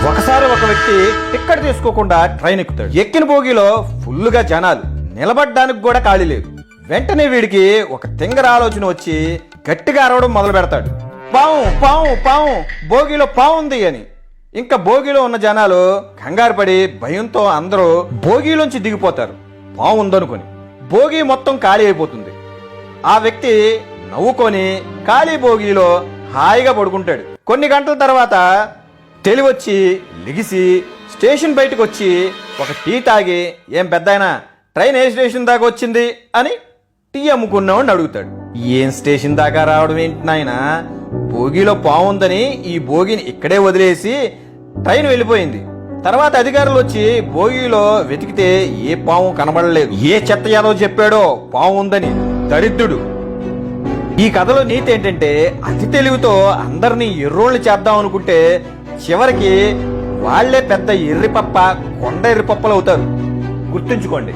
ఒకసారి ఒక వ్యక్తి టిక్కెట్ తీసుకోకుండా ట్రైన్ ఎక్కుతాడు. ఎక్కిన బోగిలో ఫుల్లుగా జనాలు, నిలబడ్డానికి కూడా ఖాళీ లేదు. వెంటనే వీడికి ఒక తింగర ఆలోచన వచ్చి గట్టిగా అరవడం మొదలు పెడతాడు. పాము పాము పాము, బోగిలో పాము ఉంది అని. ఇంకా బోగిలో ఉన్న జనాలు కంగారు పడి భయంతో అందరూ బోగిలోంచి దిగిపోతారు పాము ఉందనుకొని. బోగి మొత్తం ఖాళీ అయిపోతుంది. ఆ వ్యక్తి నవ్వుకొని ఖాళీ బోగిలో హాయిగా పడుకుంటాడు. కొన్ని గంటల తర్వాత తెలివొచ్చి లెగిసి స్టేషన్ బయటకు వచ్చి ఒక టీ తాగి, ఏం పెద్దాయనా ట్రైన్ ఏ స్టేషన్ దాకా వచ్చింది అని టీ అమ్ముకున్నామని అడుగుతాడు. ఏం స్టేషన్ దాకా రావడం ఏంటి నాయనా, బోగిలో పాము ఉందని ఈ బోగిని ఇక్కడే వదిలేసి ట్రైన్ వెళ్ళిపోయింది. తర్వాత అధికారులు వచ్చి బోగిలో వెతికితే ఏ పాము కనబడలేదు. ఏ చెత్త యాదో చెప్పాడో పాము ఉందని దరిద్రుడు. ఈ కథలో నీతి ఏంటంటే, అతి తెలివితో అందరినీ ఎర్రోళ్ళు చేద్దాం అనుకుంటే చివరికి వాళ్లే పెద్ద ఎర్రిపప్ప, కొండ ఎర్రిపప్పలు అవుతారు. గుర్తుంచుకోండి.